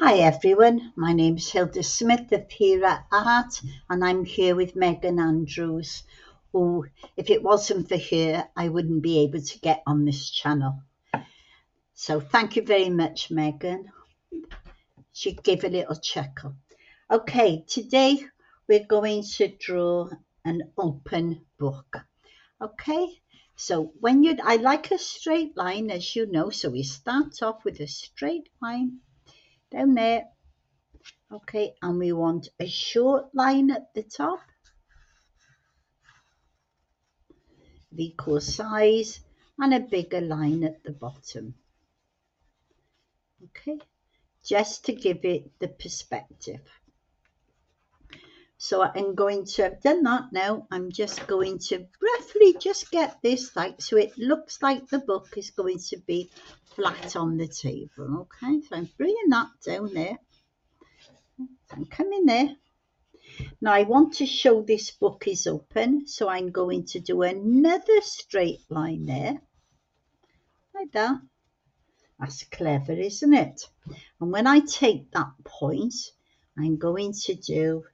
Hi everyone, my name is Hilda Smith of Hera Art and I'm here with Megan Andrews, who, if it wasn't for her, I wouldn't be able to get on this channel. So thank you very much, Megan. She gave a little chuckle. Okay, today we're going to draw an open book. Okay, so I like a straight line, as you know, so we start off with a straight line down there. Okay, and we want a short line at the top of equal size and a bigger line at the bottom. Okay, just to give it the perspective. So I'm going to have done that now. I'm just going to roughly just get this so it looks like the book is going to be flat on the table. Okay, so I'm bringing that down there. I'm coming there. Now I want to show this book is open, so I'm going to do another straight line there, like that. That's clever, isn't it? And when I take that point, I'm going to do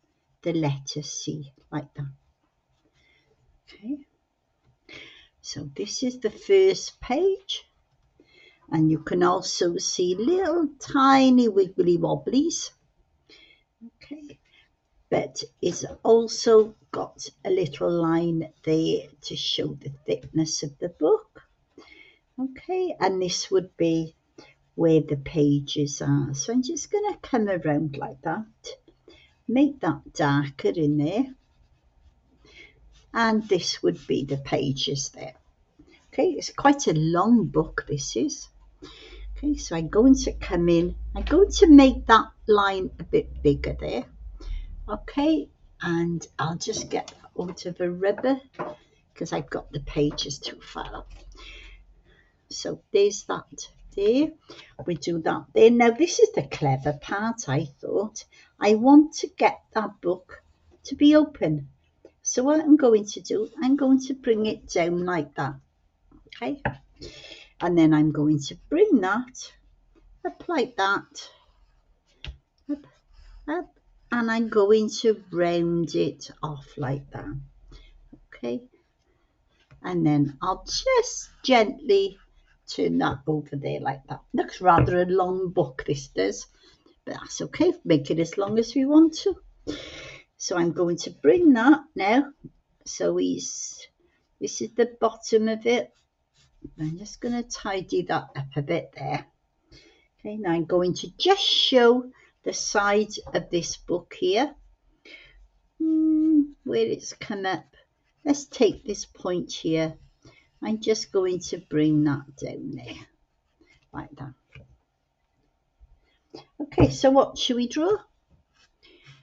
the letter C, like that. Okay. So this is the first page. And you can also see little tiny wiggly wobblies. Okay. But it's also got a little line there to show the thickness of the book. Okay, and this would be where the pages are. So I'm just going to come around like that, make that darker in there, and this would be the pages there. Okay, it's quite a long book, this is. Okay, so I'm going to come in, I'm going to make that line a bit bigger there. Okay, and I'll just get out of a rubber because I've got the pages too far up. So there's that there. We do that there. Now this is the clever part, I thought. I want to get that book to be open. So what I'm going to do, I'm going to bring it down like that. Okay. And then I'm going to bring that up like that. Up, up. And I'm going to round it off like that. Okay. And then I'll just gently turn that over there like that. Looks rather a long book, this does, but that's okay. Make it as long as we want to. So I'm going to bring that now. So this is the bottom of it. I'm just going to tidy that up a bit there. Okay, now I'm going to just show the side of this book here. Where it's come up. Let's take this point here. I'm just going to bring that down there, like that. Okay, so what should we draw?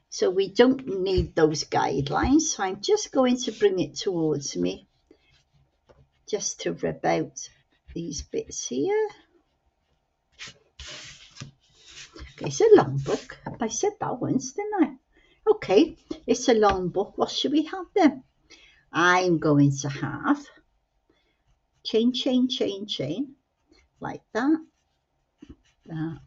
So we don't need those guidelines, so I'm just going to bring it towards me, just to rub out these bits here. Okay, it's a long book. I said that once, didn't I? Okay, it's a long book. What should we have then? I'm going to have chain, chain, chain, chain, like that. That.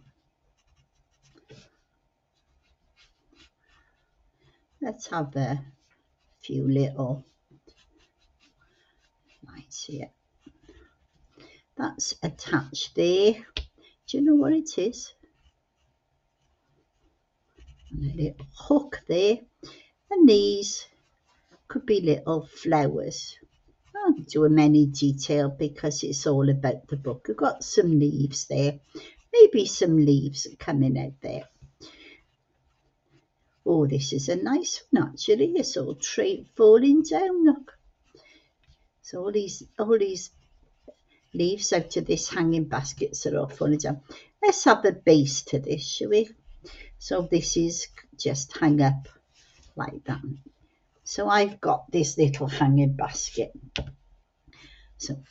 Let's have a few little lines here. That's attached there. Do you know what it is? And a little hook there. And these could be little flowers. I won't do them any detail because it's all about the book. We've got some leaves there. Maybe some leaves coming out there. Oh, this is a nice one actually. It's all falling down, look. So all these leaves out of this hanging baskets are all falling down. Let's have a base to this, shall we? So this is just hang up like that. So I've got this little hanging basket. So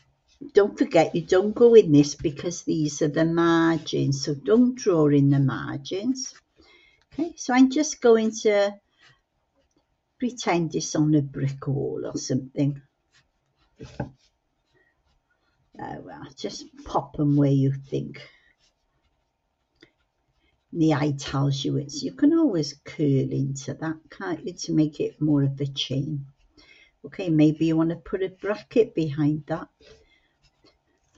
don't forget, you don't go in this because these are the margins. So don't draw in the margins. Okay, so I'm just going to pretend it's on a brick wall or something. Oh, well, just pop them where you think. The eye tells you it's, you can always curl into that, can't you, to make it more of a chain. Okay, maybe you want to put a bracket behind that.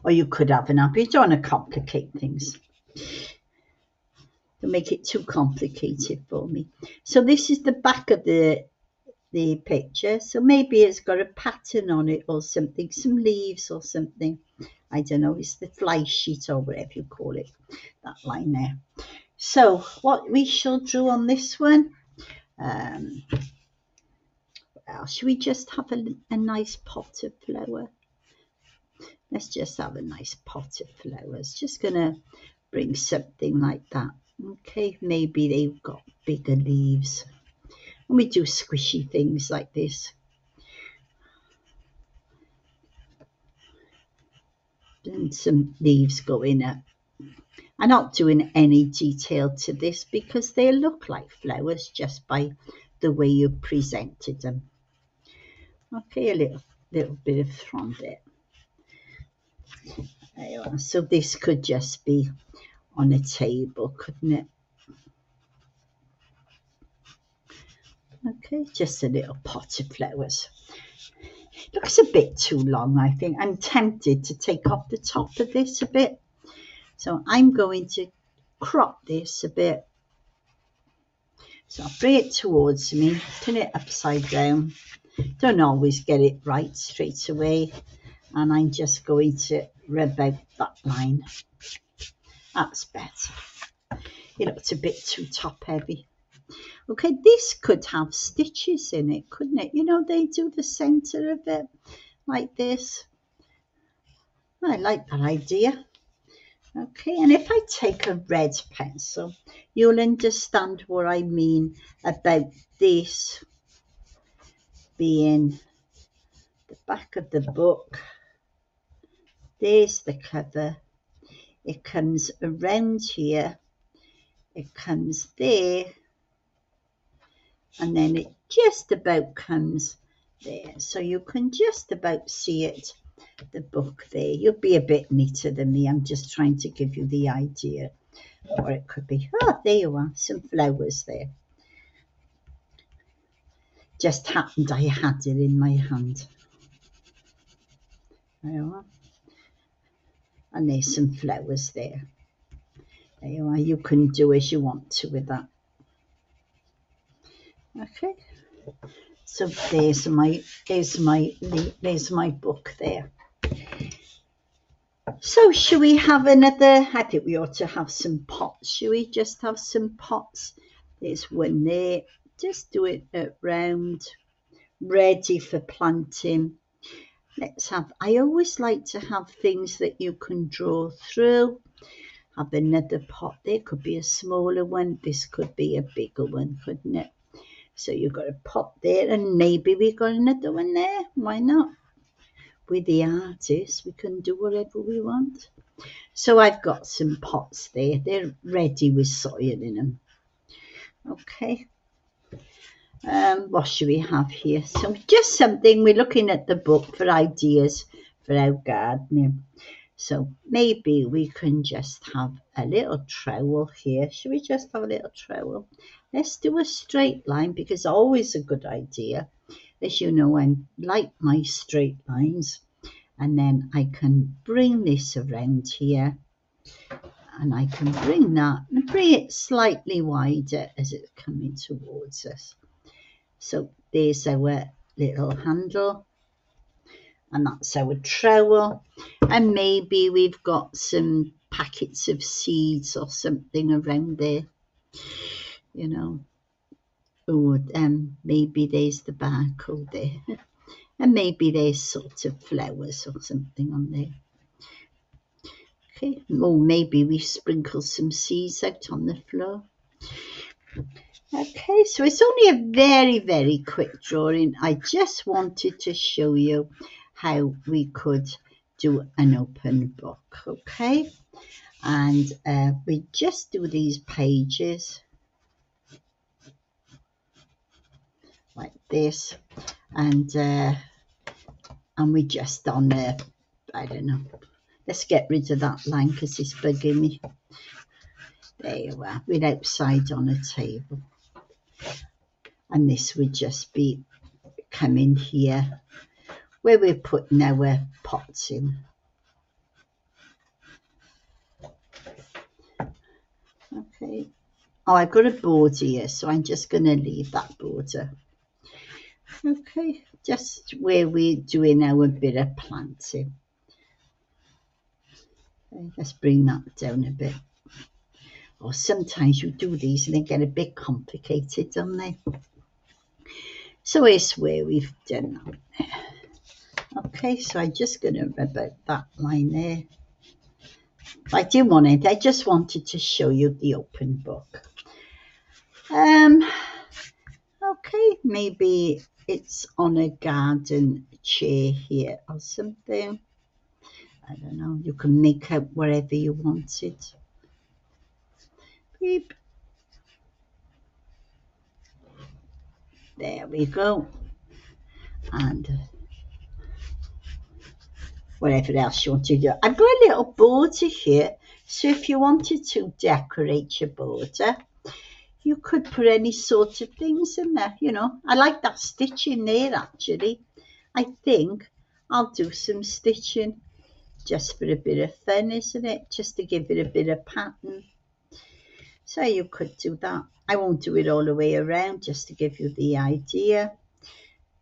Or you could have an app. You don't want to complicate things. Don't make it too complicated for me. So this is the back of the picture. So maybe it's got a pattern on it or something, some leaves or something. I don't know, it's the fly sheet or whatever you call it, that line there. So what we shall do on this one, well, should we just have a nice pot of flower? Let's just have a nice pot of flowers. Just gonna bring something like that. Okay, maybe they've got bigger leaves. And we do squishy things like this. And some leaves going up. I'm not doing any detail to this because they look like flowers just by the way you presented them. Okay, a little bit of frond there. There you are. So this could just be on a table, couldn't it? Okay, just a little pot of flowers. Looks a bit too long, I think. I'm tempted to take off the top of this a bit. So I'm going to crop this a bit. So I'll bring it towards me, turn it upside down. Don't always get it right straight away. And I'm just going to rub out that line. That's better. It looks a bit too top heavy. Okay, this could have stitches in it, couldn't it? You know, they do the centre of it like this. I like that idea. Okay, and if I take a red pencil, you'll understand what I mean about this being the back of the book. There's the cover. It comes around here. It comes there. And then it just about comes there. So you can just about see it, the book there. You'll be a bit neater than me. I'm just trying to give you the idea. Or it could be, oh, there you are, some flowers there. Just happened I had it in my hand. There you are. And there's some flowers there. There you are. You can do as you want to with that. Okay. So there's my book there. So should we have another? I think we ought to have some pots. Should we just have some pots? There's one there. Just do it round, ready for planting. Let's have, I always like to have things that you can draw through. Have another pot there. Could be a smaller one. This could be a bigger one, couldn't it? So you've got a pot there, and maybe we've got another one there. Why not? We're the artists. We can do whatever we want. So I've got some pots there. They're ready with soil in them. Okay. What should we have here? So just something. We're looking at the book for ideas for our gardening. So maybe we can just have a little trowel here. Should we just have a little trowel? Let's do a straight line because always a good idea. As you know, I like my straight lines. And then I can bring this around here. And I can bring that and bring it slightly wider as it's coming towards us. So there's our little handle. And that's our trowel. And maybe we've got some packets of seeds or something around there. You know. Oh, maybe there's the barcode there. And maybe there's sort of flowers or something on there. Okay. Or maybe we sprinkle some seeds out on the floor. Okay, so it's only a very, very quick drawing. I just wanted to show you how we could do an open book, okay? And we just do these pages like this, and we just on there, I don't know. Let's get rid of that line because it's bugging me. There you are, with outside on a table. And this would just be coming here where we're putting our pots in. Okay. Oh, I've got a border here, so I'm just going to leave that border. Okay, just where we're doing our bit of planting. Okay, let's bring that down a bit. Or sometimes you do these and they get a bit complicated, don't they? So it's where we've done that. Okay, so I'm just going to rub out that line there. I didn't want it, I just wanted to show you the open book. Okay, maybe it's on a garden chair here or something. I don't know, you can make out wherever you want it. Beep. There we go. And whatever else you want to do. I've got a little border here, so if you wanted to decorate your border, you could put any sort of things in there, you know. I like that stitching there, actually. I think I'll do some stitching just for a bit of fun, isn't it? Just to give it a bit of pattern. So you could do that. I won't do it all the way around, just to give you the idea.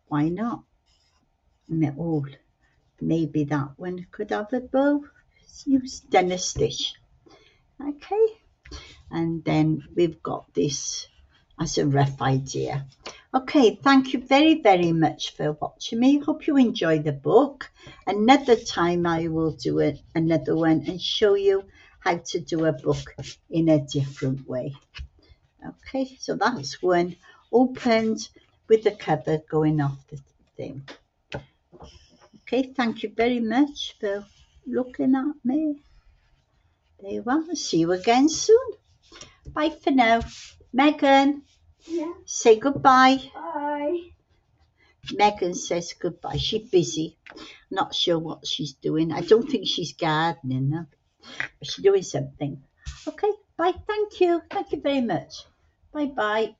Why not? Oh, maybe that one could have a bow. Use done a stitch. Okay, and then we've got this as a rough idea. Okay, thank you very, very much for watching me. Hope you enjoy the book. Another time I will do another one and show you how to do a book in a different way. Okay, so that's one opened with the cover going off the thing. Okay, thank you very much for looking at me. There you are. See you again soon. Bye for now. Megan, yeah. Say goodbye. Bye. Megan says goodbye. She's busy. Not sure what she's doing. I don't think she's gardening, no. But she's doing something. Okay, bye. Thank you. Thank you very much. Bye-bye.